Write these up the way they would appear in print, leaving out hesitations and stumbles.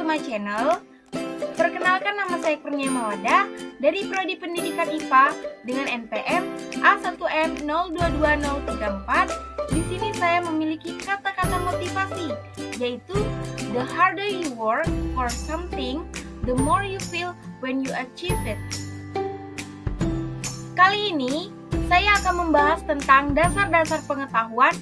my channel. Perkenalkan, nama saya Kurnia Mawada dari Prodi Pendidikan IPA dengan NPM A1M022034. Di sini saya memiliki kata-kata motivasi, yaitu the harder you work for something, the more you feel when you achieve it. Kali ini saya akan membahas tentang dasar-dasar pengetahuan,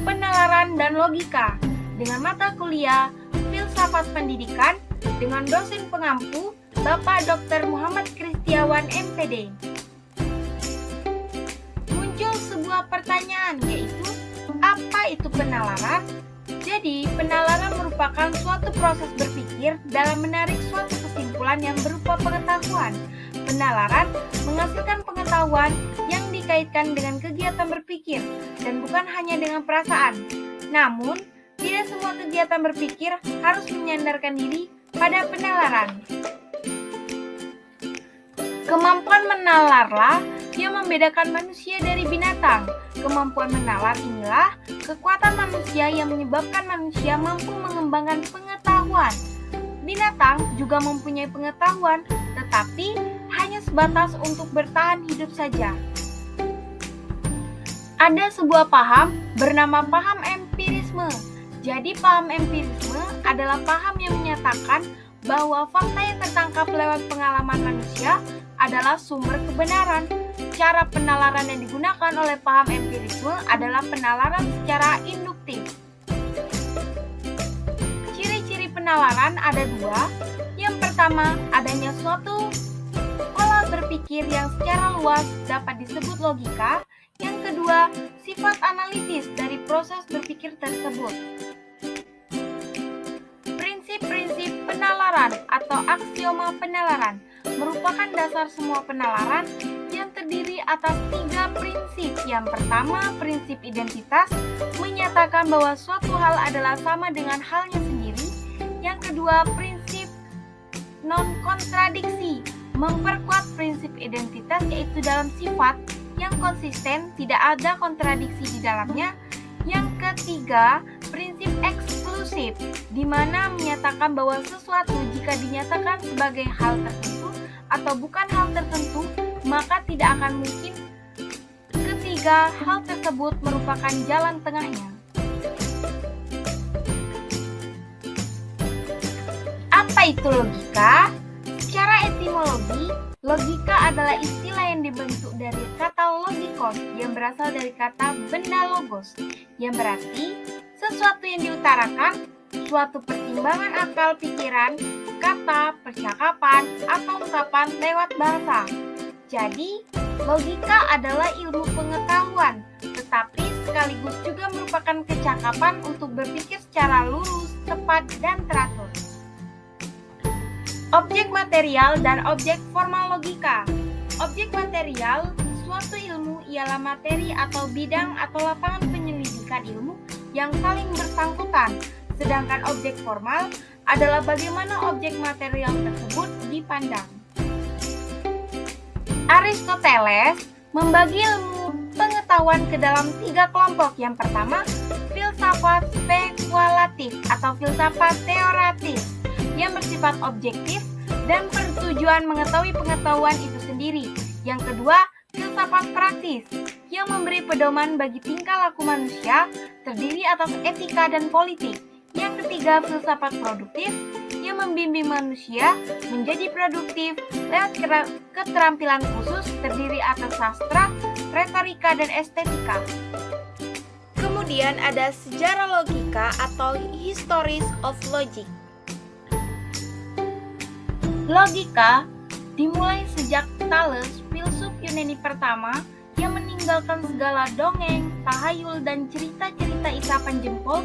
penalaran, dan logika dengan mata kuliah Filsafat Pendidikan dengan dosen pengampu Bapak Dr. Muhammad Kristiawan MPD. Muncul sebuah pertanyaan, yaitu apa itu penalaran? Jadi, penalaran merupakan suatu proses berpikir dalam menarik suatu kesimpulan yang berupa pengetahuan. Penalaran menghasilkan pengetahuan yang dikaitkan dengan kegiatan berpikir dan bukan hanya dengan perasaan. Namun, tidak semua kegiatan berpikir harus menyandarkan diri pada penalaran. Kemampuan menalarlah yang membedakan manusia dari binatang. Kemampuan menalar inilah kekuatan manusia yang menyebabkan manusia mampu mengembangkan pengetahuan. Binatang juga mempunyai pengetahuan, tetapi hanya sebatas untuk bertahan hidup saja. Ada sebuah paham bernama paham empirisme. Jadi paham empirisme adalah paham yang menyatakan bahwa fakta yang tertangkap lewat pengalaman manusia adalah sumber kebenaran. Cara penalaran yang digunakan oleh paham empirisme adalah penalaran secara induktif. Ciri-ciri penalaran ada dua. Yang pertama, adanya suatu pola berpikir yang secara luas dapat disebut logika. Yang kedua, sifat analitis dari proses berpikir tersebut. Prinsip-prinsip penalaran atau aksioma penalaran merupakan dasar semua penalaran yang terdiri atas 3 prinsip. Yang pertama, prinsip identitas, menyatakan bahwa suatu hal adalah sama dengan halnya sendiri. Yang kedua, prinsip non-kontradiksi, memperkuat prinsip identitas yaitu dalam sifat yang konsisten, tidak ada kontradiksi di dalamnya. Yang ketiga, prinsip eksklusif, di mana menyatakan bahwa sesuatu jika dinyatakan sebagai hal tertentu atau bukan hal tertentu, maka tidak akan mungkin ketiga hal tersebut merupakan jalan tengahnya. Apa itu logika? Secara etimologi, logika adalah istilah yang dibentuk dari kata logikos yang berasal dari kata benda logos, yang berarti sesuatu yang diutarakan, suatu pertimbangan akal pikiran, kata, percakapan, atau ungkapan lewat bahasa. Jadi, logika adalah ilmu pengetahuan, tetapi sekaligus juga merupakan kecakapan untuk berpikir secara lurus, tepat, dan teratur. Objek material dan objek formal logika. Objek material, suatu ilmu ialah materi atau bidang atau lapangan penyelidikan ilmu yang saling bersangkutan. Sedangkan objek formal adalah bagaimana objek material tersebut dipandang. Aristoteles membagi ilmu pengetahuan ke dalam 3 kelompok. Yang pertama, filsafat spekulatif atau filsafat teoretis yang bersifat objektif dan bertujuan mengetahui pengetahuan itu sendiri. Yang kedua, filsafat praktis yang memberi pedoman bagi tingkah laku manusia, terdiri atas etika dan politik. Yang ketiga, filsafat produktif yang membimbing manusia menjadi produktif lewat keterampilan khusus, terdiri atas sastra, retorika, dan estetika. Kemudian ada sejarah logika atau histories of logic. Logika dimulai sejak Thales, filsuf Yunani pertama yang meninggalkan segala dongeng, tahayul, dan cerita-cerita isapan jempol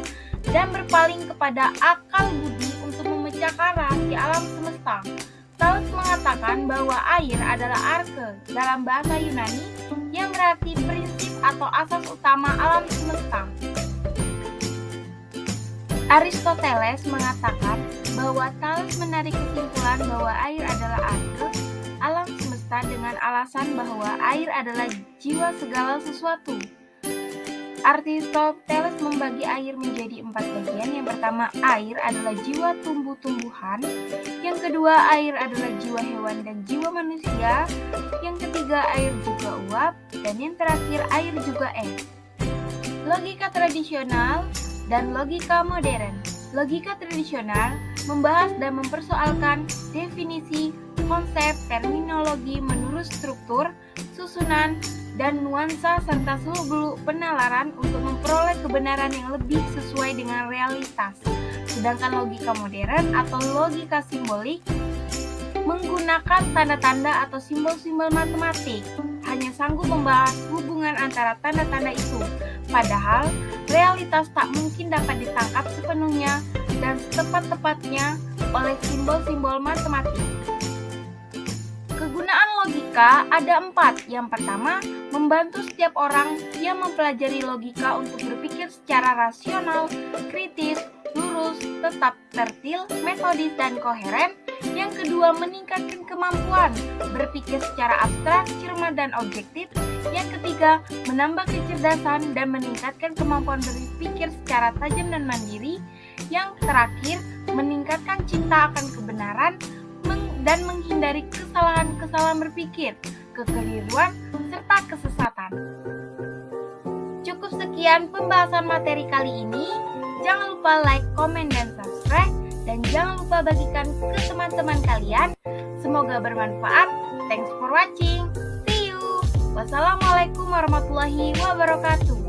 dan berpaling kepada akal budi untuk memecahkan rahasia alam semesta. Thales mengatakan bahwa air adalah arke dalam bahasa Yunani yang berarti prinsip atau asas utama alam semesta. Aristoteles mengatakan bahwa Thales menarik kesimpulan bahwa air adalah arke alam semesta dengan alasan bahwa air adalah jiwa segala sesuatu. Aristoteles membagi air menjadi 4 bagian. Yang pertama, air adalah jiwa tumbuh-tumbuhan. Yang kedua, air adalah jiwa hewan dan jiwa manusia. Yang ketiga, air juga uap. Dan yang terakhir, air juga es. Logika tradisional dan logika modern. Logika tradisional membahas dan mempersoalkan definisi, konsep, terminologi menurut struktur, susunan, dan nuansa serta seluk-beluk penalaran untuk memperoleh kebenaran yang lebih sesuai dengan realitas. Sedangkan logika modern atau logika simbolik menggunakan tanda-tanda atau simbol-simbol matematik, hanya sanggup membahas hubungan antara tanda-tanda itu, padahal realitas tak mungkin dapat ditangkap sepenuhnya dan setepat-tepatnya oleh simbol-simbol matematik. Kegunaan logika ada 4. Yang pertama, membantu setiap orang yang mempelajari logika untuk berpikir secara rasional, kritis, lurus, tetap tertil, metodis, dan koheren. Yang kedua, meningkatkan kemampuan berpikir secara abstrak, cermat, dan objektif. Yang ketiga, menambah kecerdasan dan meningkatkan kemampuan berpikir secara tajam dan mandiri. Yang terakhir, meningkatkan cinta akan kebenaran dan menghindari kesalahan-kesalahan berpikir, kekeliruan, serta kesesatan. Cukup sekian pembahasan materi kali ini. Jangan lupa like, komen, dan subscribe. Dan jangan lupa bagikan ke teman-teman kalian. Semoga bermanfaat. Thanks for watching. See you. Wassalamualaikum warahmatullahi wabarakatuh.